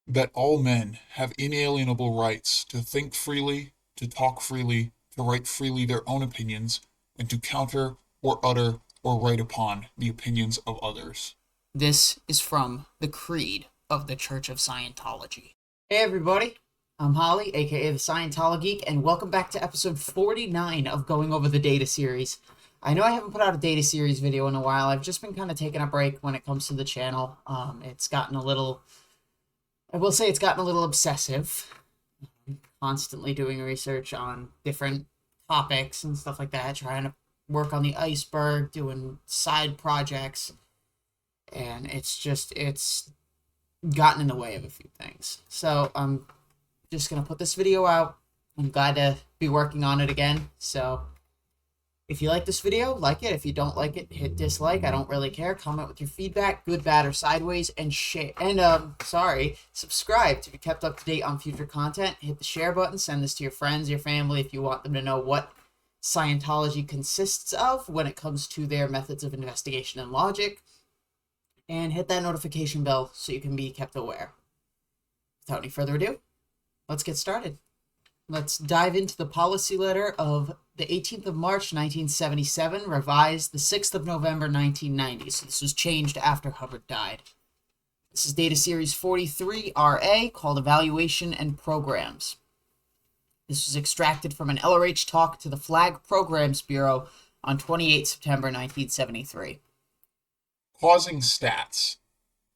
that all men have inalienable rights to think freely, to talk freely, to write freely their own opinions, and to counter or utter or write upon the opinions of others. This is from the Creed of the Church of Scientology. Hey everybody, I'm Holly, aka the ScientoloGeek, and welcome back to episode 49 of Going Over the Data Series. I know I haven't put out a data series video in a while. I've just been kind of taking a break when it comes to the channel. It's gotten a little, I will say it's gotten a little obsessive. Constantly doing research on different topics and stuff like that, trying to work on the iceberg, doing side projects, and it's gotten in the way of a few things. So I'm just gonna put this video out. I'm glad to be working on it again. So if you like this video, like it. If you don't like it, hit dislike. I don't really care. Comment with your feedback, good, bad, or sideways, and share. And subscribe to be kept up to date on future content. Hit the share button. Send this to your friends, your family, if you want them to know what Scientology consists of when it comes to their methods of investigation and logic. And hit that notification bell so you can be kept aware. Without any further ado, let's get started. Let's dive into the policy letter of the 18th of March, 1977, revised the 6th of November, 1990. So this was changed after Hubbard died. This is Data Series 43RA, called Evaluation and Programs. This was extracted from an LRH talk to the Flag Programs Bureau on 28 September, 1973. Causing stats.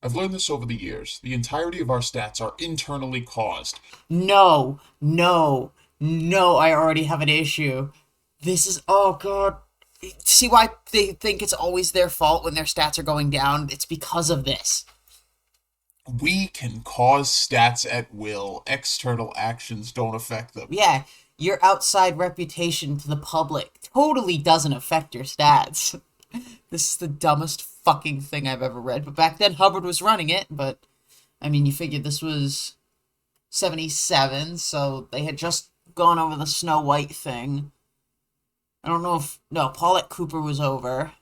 I've learned this over the years. The entirety of our stats are internally caused. No, I already have an issue. This is, oh god. See why they think it's always their fault when their stats are going down? It's because of this. We can cause stats at will. External actions don't affect them. Yeah, your outside reputation to the public totally doesn't affect your stats. This is the dumbest fucking thing I've ever read. But back then, Hubbard was running it. But, I mean, you figured this was 77, so they had just gone over the Snow White thing. I don't know if... No, Paulette Cooper was over.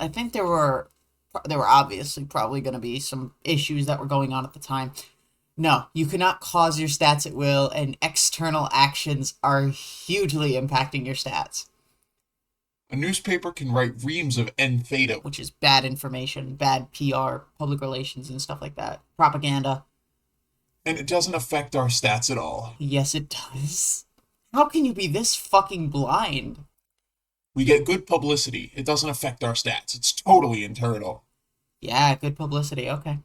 I think there were obviously probably going to be some issues that were going on at the time. No, you cannot cause your stats at will, and external actions are hugely impacting your stats. A newspaper can write reams of N theta, Which is bad information, bad PR, public relations, and stuff like that. Propaganda. and it doesn't affect our stats at all. Yes, it does. How can you be this fucking blind? We get good publicity. It doesn't affect our stats. It's totally internal. Yeah, good publicity, okay.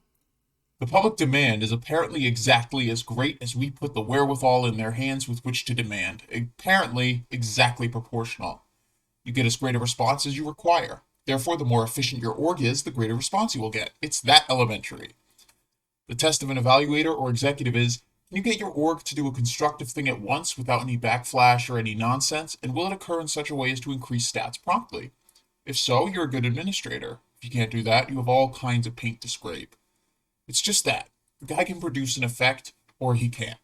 The public demand is apparently exactly as great as we put the wherewithal in their hands with which to demand. Apparently, exactly proportional. You get as great a response as you require. Therefore, the more efficient your org is, the greater response you will get. It's that elementary. The test of an evaluator or executive is, can you get your org to do a constructive thing at once without any backflash or any nonsense, and will it occur in such a way as to increase stats promptly? If so, you're a good administrator. If you can't do that, you have all kinds of paint to scrape. It's just that. The guy can produce an effect, or he can't.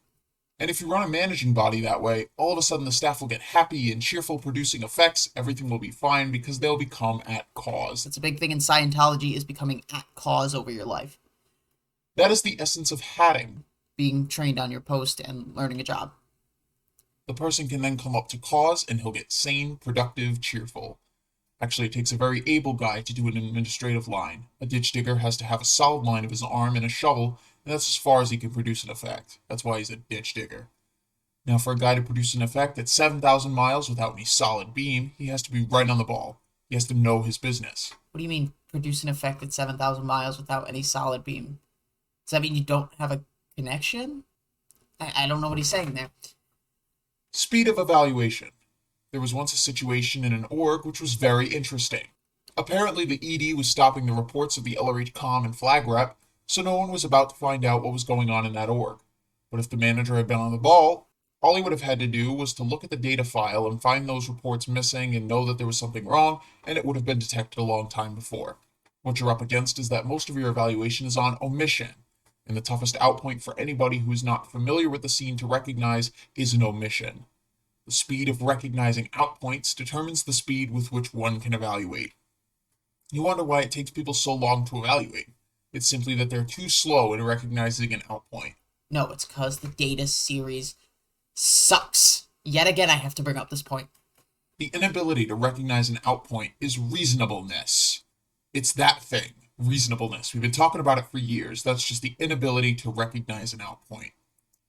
And if you run a managing body that way, all of a sudden the staff will get happy and cheerful producing effects, everything will be fine because they'll become at cause. That's a big thing in Scientology, is becoming at cause over your life. That is the essence of hatting. Being trained on your post and learning a job. The person can then come up to cause and he'll get sane, productive, cheerful. Actually, it takes a very able guy to do an administrative line. A ditch digger has to have a solid line of his arm and a shovel, and that's as far as he can produce an effect. That's why he's a ditch digger. Now, for a guy to produce an effect at 7,000 miles without any solid beam, he has to be right on the ball. He has to know his business. What do you mean, produce an effect at 7,000 miles without any solid beam? Does that mean you don't have a connection? I don't know what he's saying there. Speed of evaluation. There was once a situation in an org which was very interesting. Apparently, the ED was stopping the reports of the LRH comm and flag rep, so no one was about to find out what was going on in that org. But if the manager had been on the ball, all he would have had to do was to look at the data file and find those reports missing and know that there was something wrong, and it would have been detected a long time before. What you're up against is that most of your evaluation is on omission, and the toughest outpoint for anybody who is not familiar with the scene to recognize is an omission. The speed of recognizing outpoints determines the speed with which one can evaluate. You wonder why it takes people so long to evaluate. It's simply that they're too slow in recognizing an out point. No, it's because the data series sucks. Yet again, I have to bring up this point. The inability to recognize an out point is reasonableness. It's that thing, reasonableness. We've been talking about it for years. That's just the inability to recognize an out point.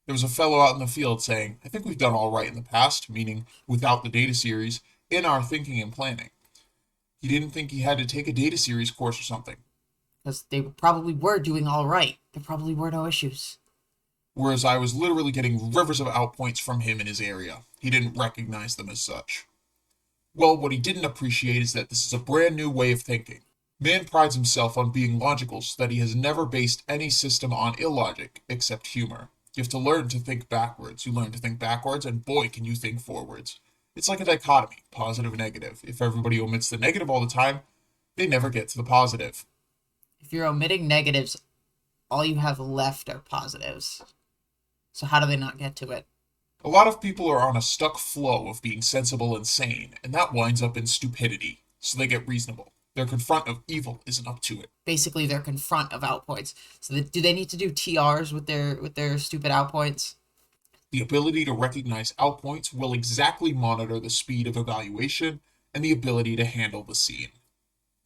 There was a fellow out in the field saying, I think we've done all right in the past, meaning without the data series, in our thinking and planning. He didn't think he had to take a data series course or something. Because they probably were doing all right. There probably were no issues. Whereas I was literally getting rivers of outpoints from him in his area. He didn't recognize them as such. Well, what he didn't appreciate is that this is a brand new way of thinking. Man prides himself on being logical so that he has never based any system on illogic except humor. You have to learn to think backwards. You learn to think backwards, and boy, can you think forwards. It's like a dichotomy, positive and negative. If everybody omits the negative all the time, they never get to the positive. If you're omitting negatives, all you have left are positives. So how do they not get to it? A lot of people are on a stuck flow of being sensible and sane, and that winds up in stupidity, so they get reasonable. Their confront of evil isn't up to it. Basically, their confront of outpoints. So do they need to do TRs with their stupid outpoints? The ability to recognize outpoints will exactly monitor the speed of evaluation and the ability to handle the scene.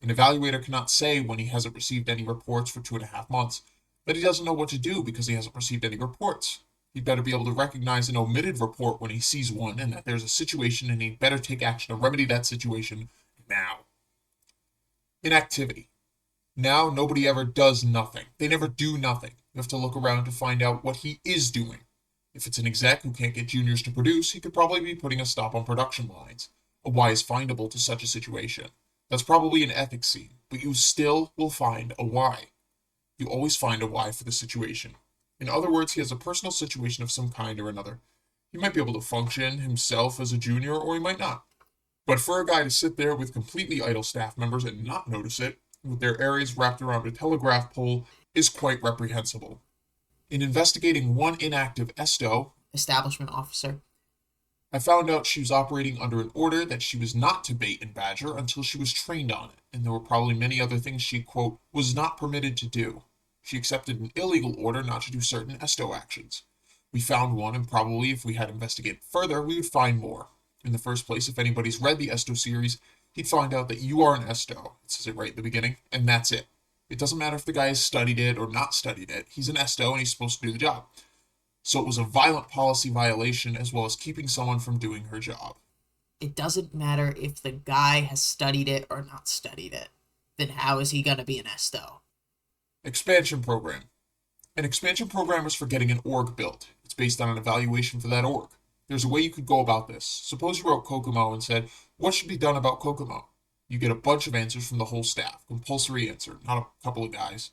An evaluator cannot say when he hasn't received any reports for 2.5 months that he doesn't know what to do because he hasn't received any reports. He'd better be able to recognize an omitted report when he sees one and that there's a situation and he'd better take action to remedy that situation now. Inactivity. Now nobody ever does nothing. They never do nothing. You have to look around to find out what he is doing. If it's an exec who can't get juniors to produce, he could probably be putting a stop on production lines. A why is findable to such a situation. That's probably an ethics scene, but you still will find a why. You always find a why for the situation. In other words, he has a personal situation of some kind or another. He might be able to function himself as a junior, or he might not. But for a guy to sit there with completely idle staff members and not notice it, with their areas wrapped around a telegraph pole, is quite reprehensible. In investigating one inactive ESTO, Establishment officer. I found out she was operating under an order that she was not to bait and badger until she was trained on it, and there were probably many other things she, quote, was not permitted to do. She accepted an illegal order not to do certain ESTO actions. We found one, and probably if we had investigated further, we would find more. In the first place, if anybody's read the ESTO series, he'd find out that you are an ESTO. It says it right at the beginning, and that's it. It doesn't matter if the guy has studied it or not studied it. He's an ESTO, and he's supposed to do the job. So it was a violent policy violation as well as keeping someone from doing her job. It doesn't matter if the guy has studied it or not studied it. Then how is he going to be an ESTO? Expansion program. An expansion program is for getting an org built. It's based on an evaluation for that org. There's a way you could go about this. Suppose you wrote Kokomo and said, what should be done about Kokomo? You get a bunch of answers from the whole staff. Compulsory answer, not a couple of guys.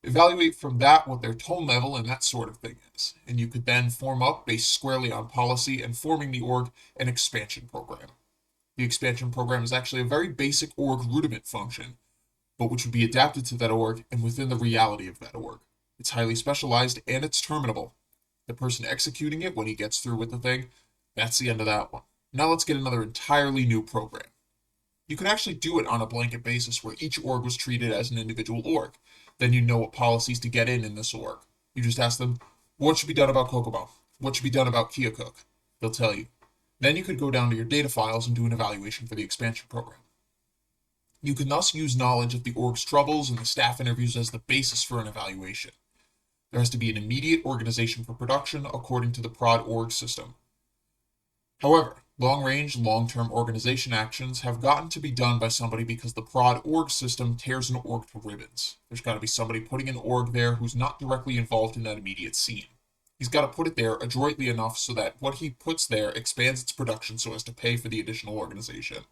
Evaluate from that what their tone level and that sort of thing is. And you could then form up based squarely on policy and forming the org an expansion program. The expansion program is actually a very basic org rudiment function, but which would be adapted to that org and within the reality of that org. It's highly specialized and it's terminable. The person executing it, when he gets through with the thing, that's the end of that one. Now let's get another entirely new program. You could actually do it on a blanket basis where each org was treated as an individual org. Then you know what policies to get in this org. You just ask them, what should be done about Kokomo? What should be done about Keokuk? They'll tell you. Then you could go down to your data files and do an evaluation for the expansion program. You can thus use knowledge of the org's troubles and the staff interviews as the basis for an evaluation. There has to be an immediate organization for production according to the prod org system. However, long-range, long-term organization actions have gotten to be done by somebody because the prod org system tears an org to ribbons. There's got to be somebody putting an org there who's not directly involved in that immediate scene. He's got to put it there adroitly enough so that what he puts there expands its production so as to pay for the additional organization.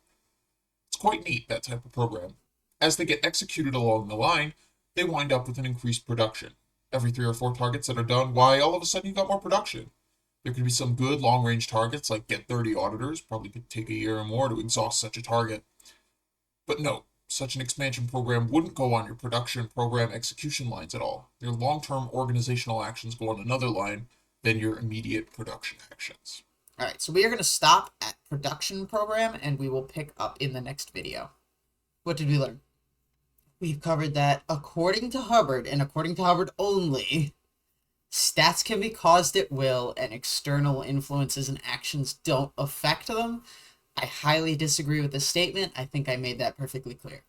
It's quite neat, that type of program. As they get executed along the line, they wind up with an increased production. Every 3 or 4 targets that are done, why, all of a sudden you've got more production. There could be some good long-range targets, like get 30 auditors, probably could take a year or more to exhaust such a target. But no, such an expansion program wouldn't go on your production program execution lines at all. Your long-term organizational actions go on another line than your immediate production actions. Alright, so we are going to stop at production program, and we will pick up in the next video. What did we learn? we've covered that according to Hubbard, and according to Hubbard only, stats can be caused at will, and external influences and actions don't affect them. I highly disagree with this statement. I think I made that perfectly clear.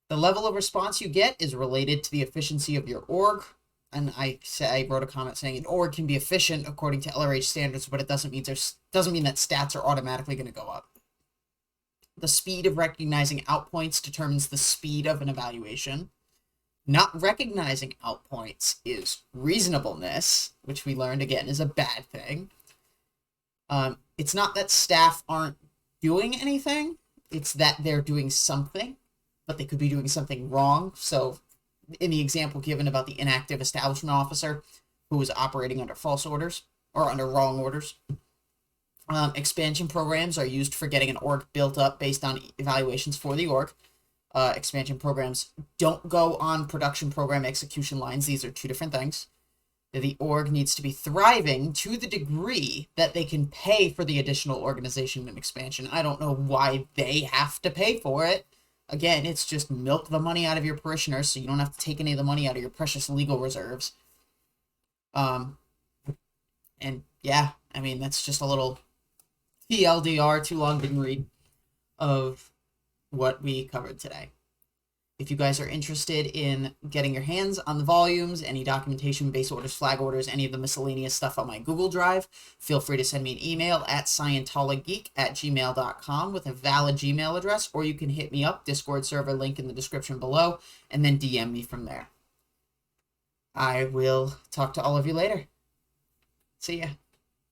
The level of response you get is related to the efficiency of your org. And I wrote a comment saying an org can be efficient according to LRH standards, but it doesn't mean that stats are automatically going to go up. The speed of recognizing outpoints determines the speed of an evaluation. Not recognizing outpoints is reasonableness, which we learned again is a bad thing. It's not that staff aren't doing anything, it's that they're doing something, but they could be doing something wrong. So in the example given about the inactive establishment officer who was operating under false orders or under wrong orders, expansion programs are used for getting an org built up based on evaluations for the org. Expansion programs don't go on production program execution lines. These are two different things. The org needs to be thriving to the degree that they can pay for the additional organization and expansion. I don't know why they have to pay for it. Again, it's just milk the money out of your parishioners so you don't have to take any of the money out of your precious legal reserves. And yeah, I mean, that's just a little TLDR, too long didn't read, of what we covered today. If you guys are interested in getting your hands on the volumes, any documentation, base orders, flag orders, any of the miscellaneous stuff on my Google Drive, feel free to send me an email at scientologeek@gmail.com with a valid Gmail address, or you can hit me up, Discord server link in the description below, and then DM me from there. I will talk to all of you later. See ya.